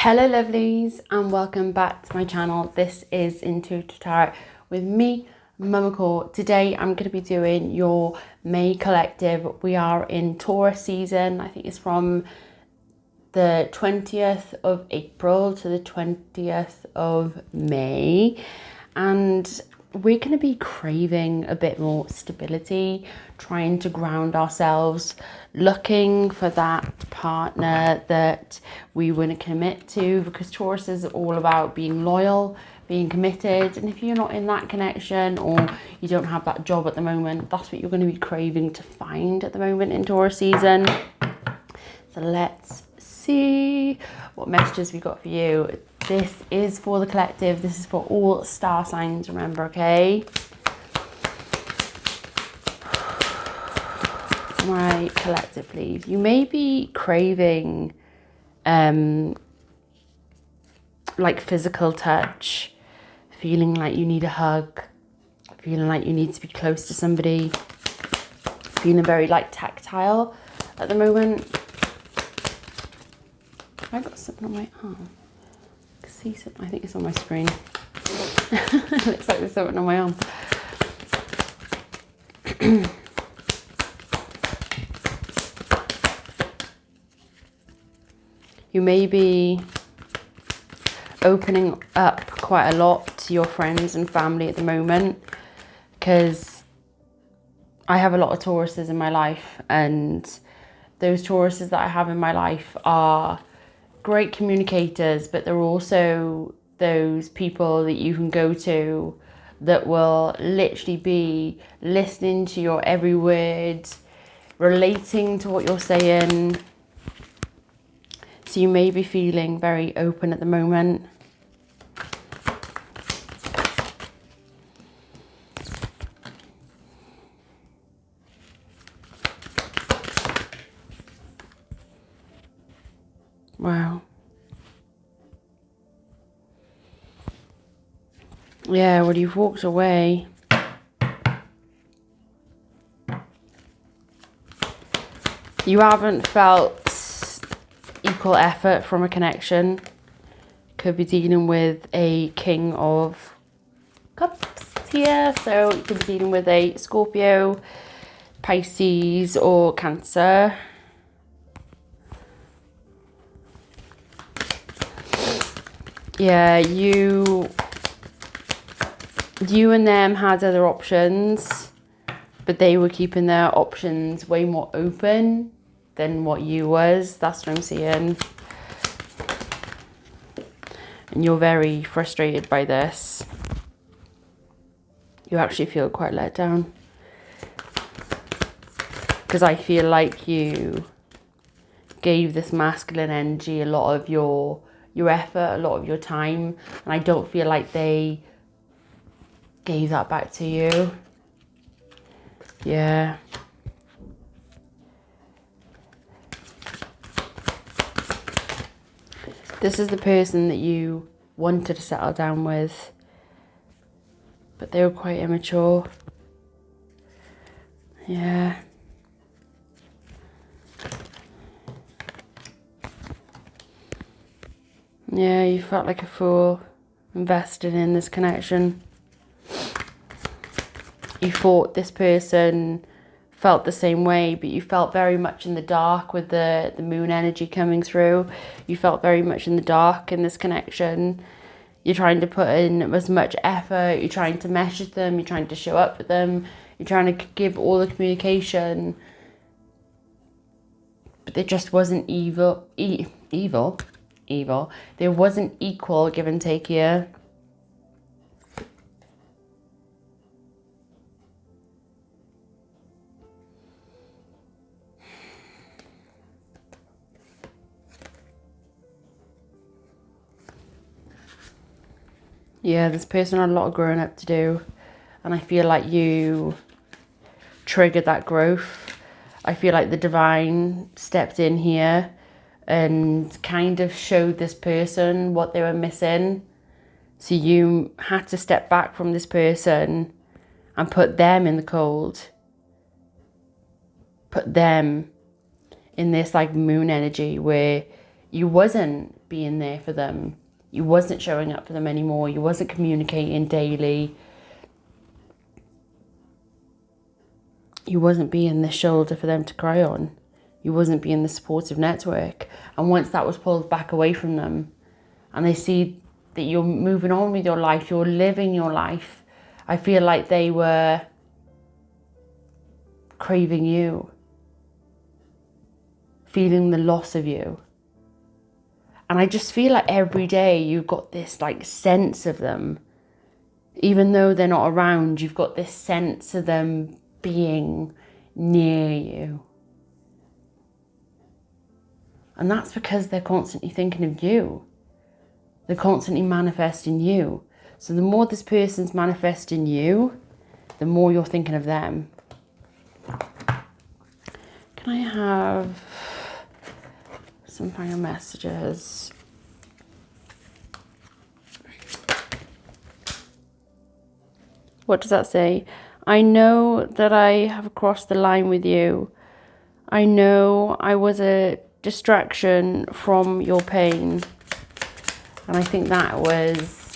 Hello lovelies and welcome back to my channel. This is Intuitive Tarot with me, Mommacore. Today I'm going to be doing your May collective. We are in Taurus season. I think it's from the 20th of April to the 20th of May. And we're going to be craving a bit more stability, trying to ground ourselves, looking for that partner that we want to commit to, because Taurus is all about being loyal, being committed. And if you're not in that connection, or you don't have that job at the moment, that's what you're going to be craving to find at the moment in Taurus season. So let's see what messages we got for you. This is for the collective. This is for all star signs, remember, okay? My collective, please. You may be craving like physical touch, feeling like you need a hug, feeling like you need to be close to somebody, feeling very like tactile at the moment. Have I got something on my arm? I can see something. I think it's on my screen. It looks like there's something on my arm. You may be opening up quite a lot to your friends and family at the moment, because I have a lot of Tauruses in my life, and those Tauruses that I have in my life are great communicators, but they're also those people that you can go to that will literally be listening to your every word, relating to what you're saying. So you may be feeling very open at the moment. Wow. Yeah, well, you've walked away. You haven't felt equal effort from a connection. Could be dealing with a King of Cups here. So you could be dealing with a Scorpio, Pisces or Cancer. Yeah, you and them had other options, but they were keeping their options way more open than what you was. That's what I'm seeing. And you're very frustrated by this. You actually feel quite let down, because I feel like you gave this masculine energy a lot of your effort, a lot of your time, and I don't feel like they gave that back to you. Yeah. This is the person that you wanted to settle down with, but they were quite immature. Yeah. Yeah, you felt like a fool invested in this connection. You thought this person felt the same way, but you felt very much in the dark with the moon energy coming through. You felt very much in the dark in this connection. You're trying to put in as much effort. You're trying to message them. You're trying to show up for them. You're trying to give all the communication. But there just wasn't evil. There wasn't equal give and take here. Yeah, this person had a lot of growing up to do, and I feel like you triggered that growth. I feel like the divine stepped in here and kind of showed this person what they were missing. So you had to step back from this person and put them in the cold. Put them in this like moon energy where you wasn't being there for them. You wasn't showing up for them anymore. You wasn't communicating daily. You wasn't being the shoulder for them to cry on. You wasn't being the supportive network. And once that was pulled back away from them, and they see that you're moving on with your life, you're living your life, I feel like they were craving you, feeling the loss of you. And I just feel like every day you've got this like sense of them. Even though they're not around, you've got this sense of them being near you. And that's because they're constantly thinking of you. They're constantly manifesting you. So the more this person's manifesting you, the more you're thinking of them. Can I have some final messages? What does that say? I know that I have crossed the line with you. I know I was a distraction from your pain. And I think that was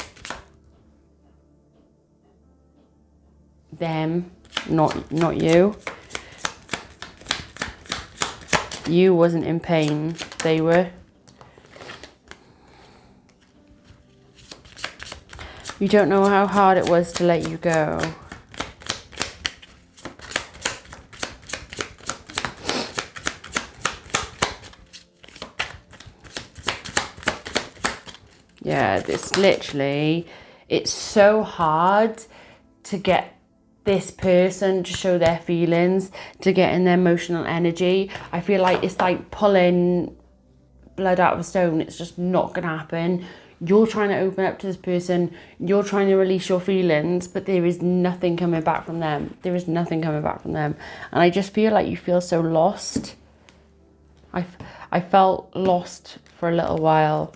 them, not you. You wasn't in pain, they were. You don't know how hard it was to let you go. Yeah, it's so hard to get this person to show their feelings, to get in their emotional energy. I feel like it's like pulling blood out of a stone. It's just not gonna happen. You're trying to open up to this person, you're trying to release your feelings, but there is nothing coming back from them. There is nothing coming back from them. And I just feel like you feel so lost. I felt lost for a little while.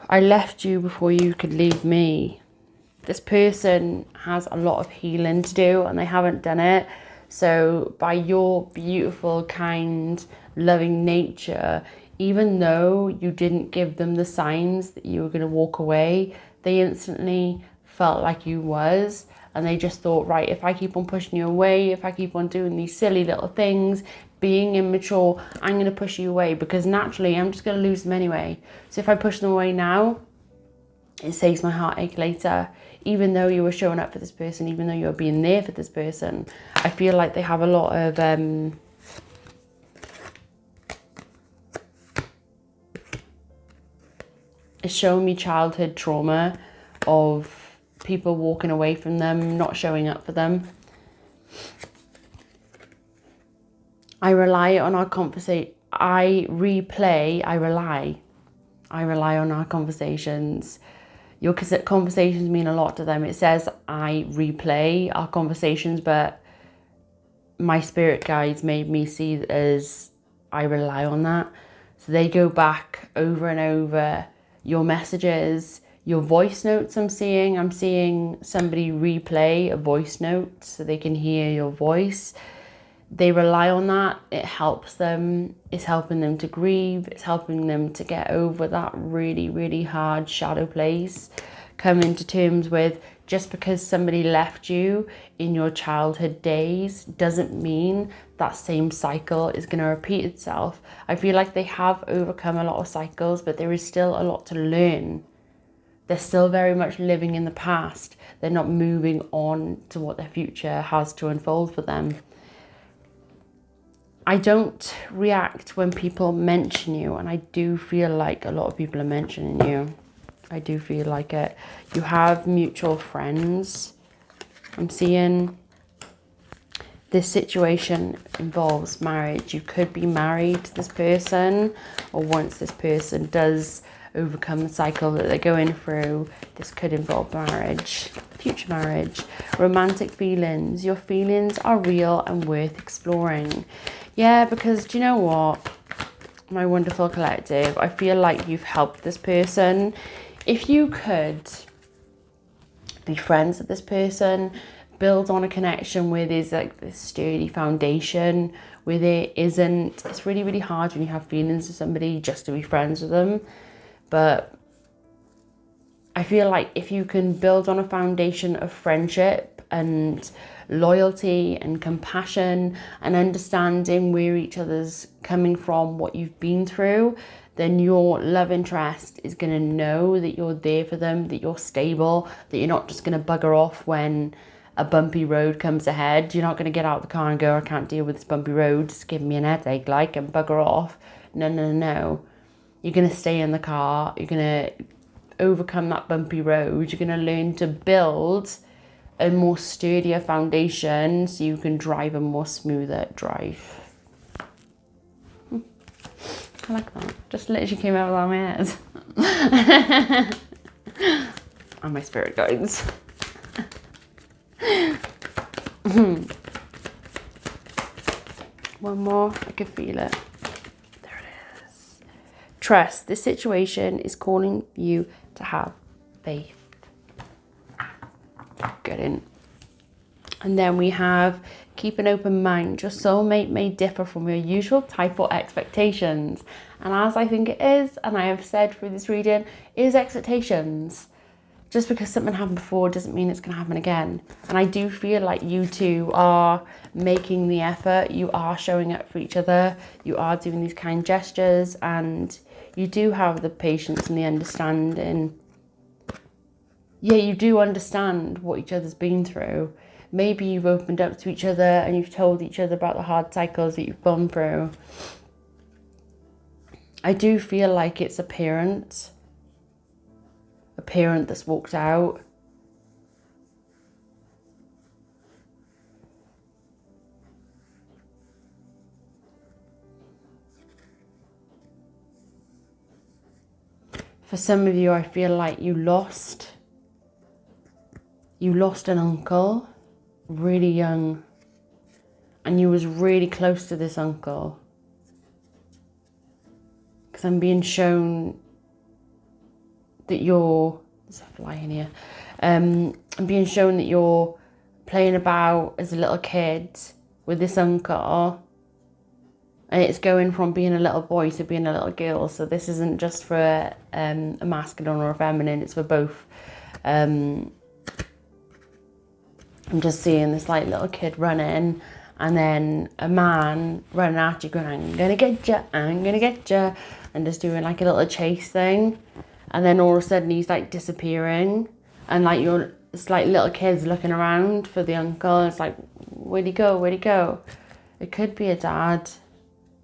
I left you before you could leave me. This person has a lot of healing to do and they haven't done it. So by your beautiful, kind, loving nature, even though you didn't give them the signs that you were going to walk away, they instantly felt like you was. And they just thought, right, if I keep on pushing you away, if I keep on doing these silly little things, being immature, I'm going to push you away because naturally I'm just going to lose them anyway. So if I push them away now, it saves my heartache later. Even though you were showing up for this person, even though you were being there for this person, I feel like they have a lot of it's showing me childhood trauma of people walking away from them, not showing up for them. I rely on our conversation. I rely on our conversations. Your conversations mean a lot to them. It says I replay our conversations, but my spirit guides made me see it as I rely on that. So they go back over and over your messages, your voice notes. I'm seeing somebody replay a voice note so they can hear your voice. They rely on that. It helps them. It's helping them to grieve. It's helping them to get over that really, really hard shadow place. Come into terms with just because somebody left you in your childhood days doesn't mean that same cycle is going to repeat itself. I feel like they have overcome a lot of cycles, but there is still a lot to learn. They're still very much living in the past. They're not moving on to what their future has to unfold for them. I don't react when people mention you, and I do feel like a lot of people are mentioning you. I do feel like it. You have mutual friends. I'm seeing this situation involves marriage. You could be married to this person, or once this person does overcome the cycle that they're going through, this could involve marriage, future marriage, romantic feelings. Your feelings are real and worth exploring. Yeah, because do you know what, my wonderful collective, I feel like you've helped this person. If you could be friends with this person, build on a connection where there's like this sturdy foundation, where there isn't. It's really, really hard when you have feelings for somebody just to be friends with them. But I feel like if you can build on a foundation of friendship and loyalty and compassion and understanding where each other's coming from, what you've been through, then your love interest is going to know that you're there for them, that you're stable, that you're not just going to bugger off when a bumpy road comes ahead. You're not going to get out of the car and go, I can't deal with this bumpy road, it's giving me an headache, like, and bugger off. No, no, no. You're going to stay in the car. You're going to overcome that bumpy road. You're going to learn to build a more sturdier foundation so you can drive a more smoother drive. I like that. Just literally came out of my head. And my spirit guides. One more. I can feel it. There it is. Trust. This situation is calling you to have faith. Good in. And then we have keep an open mind. Your soulmate may differ from your usual type or expectations. And as I think it is, and I have said through this reading, is expectations. Just because something happened before doesn't mean it's going to happen again. And I do feel like you two are making the effort. You are showing up for each other. You are doing these kind gestures. And you do have the patience and the understanding. Yeah, you do understand what each other's been through. Maybe you've opened up to each other and you've told each other about the hard cycles that you've gone through. I do feel like it's a parent that's walked out. For some of you, I feel like you lost an uncle really young, and you was really close to this uncle, because I'm being shown that there's a fly in here, I'm being shown that you're playing about as a little kid with this uncle, and it's going from being a little boy to being a little girl. So this isn't just for a masculine or a feminine, it's for both. I'm just seeing this like little kid running, and then a man running at you going, I'm gonna get you, I'm gonna get you, and just doing like a little chase thing. And then all of a sudden he's like disappearing, and like it's like little kids looking around for the uncle. And it's like, where'd he go? Where'd he go? It could be a dad,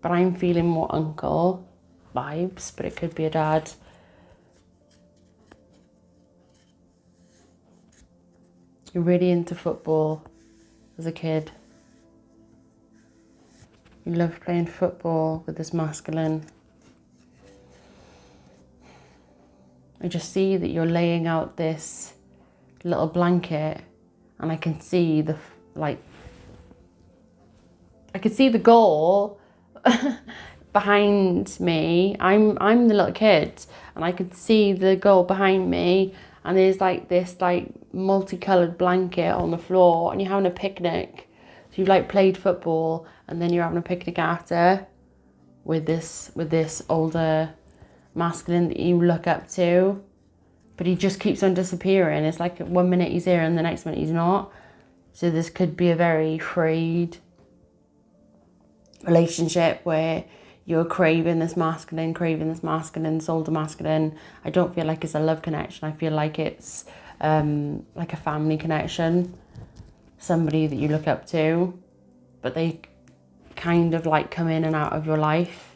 but I'm feeling more uncle vibes, but it could be a dad. You're really into football as a kid. You love playing football with this masculine. I just see that you're laying out this little blanket, and I can see the goal behind me. I'm the little kid, and I can see the goal behind me, and there's like this like multicolored blanket on the floor, and you're having a picnic. So you've like played football, and then you're having a picnic after with this older masculine that you look up to, but he just keeps on disappearing. It's like 1 minute he's here and the next minute he's not. So this could be a very frayed relationship where you're craving this masculine, this older masculine. I don't feel like it's a love connection. I feel like it's like a family connection, somebody that you look up to, but they kind of like come in and out of your life,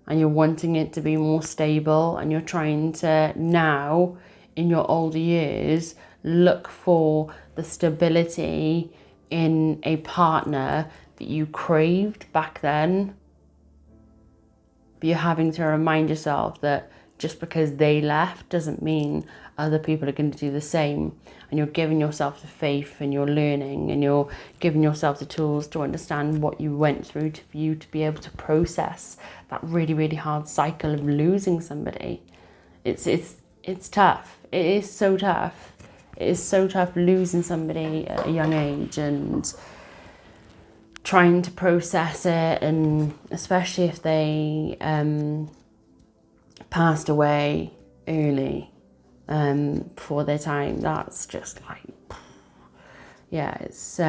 and you're wanting it to be more stable, and you're trying to now in your older years look for the stability in a partner that you craved back then. But you're having to remind yourself that just because they left doesn't mean other people are going to do the same. And you're giving yourself the faith, and you're learning, and you're giving yourself the tools to understand what you went through for you to be able to process that really, really hard cycle of losing somebody. It's tough. It is so tough. it is so tough losing somebody at a young age and trying to process it, and especially if they passed away early before their time. That's just like, yeah, it's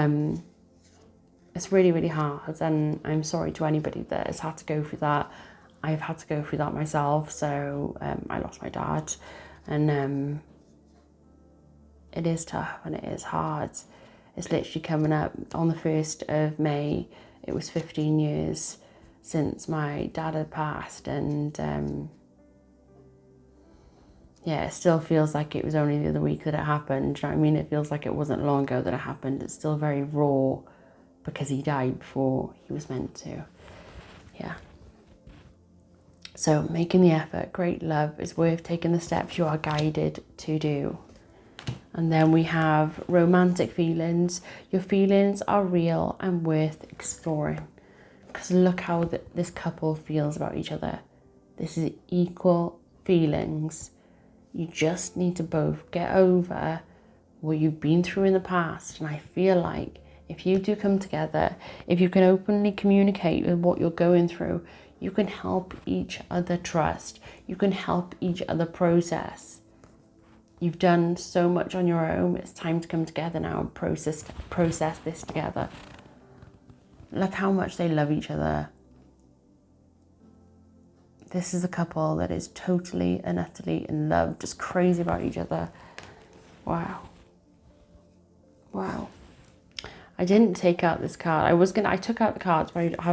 really, really hard, and I'm sorry to anybody that has had to go through that. I've had to go through that myself. So I lost my dad, and it is tough and it is hard. It's literally coming up on the 1st of May. It was 15 years since my dad had passed, and yeah, it still feels like it was only the other week that it happened. Do you know what I mean? It feels like it wasn't long ago that it happened. It's still very raw because he died before he was meant to. Yeah. So making the effort, great love is worth taking the steps you are guided to do. And then we have romantic feelings. Your feelings are real and worth exploring. Because look how this couple feels about each other. This is equal feelings. You just need to both get over what you've been through in the past. And I feel like if you do come together, if you can openly communicate with what you're going through, you can help each other trust. You can help each other process. You've done so much on your own. It's time to come together now and process this together. Look how much they love each other. This is a couple that is totally and utterly in love, just crazy about each other. Wow. Wow. I didn't take out this card. I took out the cards, but I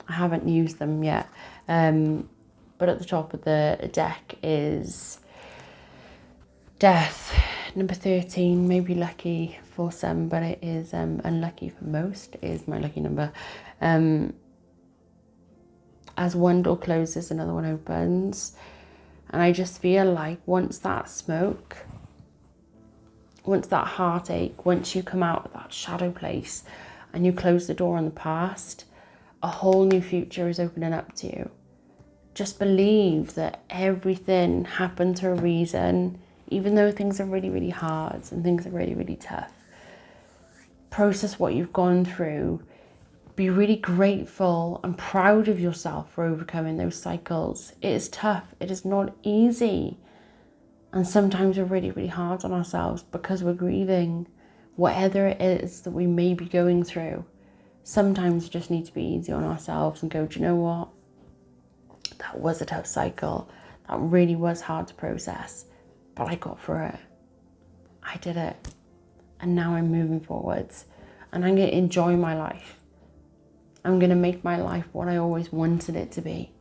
haven't used them yet. But at the top of the deck is Death, number 13, may be lucky for some, but it is unlucky for most. It is my lucky number. As one door closes, another one opens. And I just feel like once that smoke, once that heartache, once you come out of that shadow place and you close the door on the past, a whole new future is opening up to you. Just believe that everything happened for a reason, even though things are really, really hard and things are really, really tough. Process what you've gone through. Be really grateful and proud of yourself for overcoming those cycles. It is tough. It is not easy. And sometimes we're really, really hard on ourselves because we're grieving whatever it is that we may be going through. Sometimes we just need to be easy on ourselves and go, do you know what? That was a tough cycle. That really was hard to process, but I got through it. I did it. And now I'm moving forwards and I'm going to enjoy my life. I'm going to make my life what I always wanted it to be.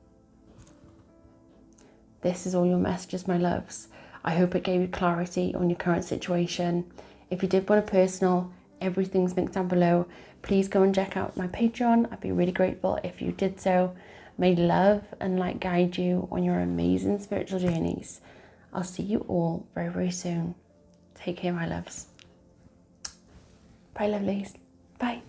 This is all your messages, my loves. I hope it gave you clarity on your current situation. If you did want a personal, everything's linked down below. Please go and check out my Patreon. I'd be really grateful if you did so. May love and light guide you on your amazing spiritual journeys. I'll see you all very, very soon. Take care, my loves. Bye, lovelies. Bye.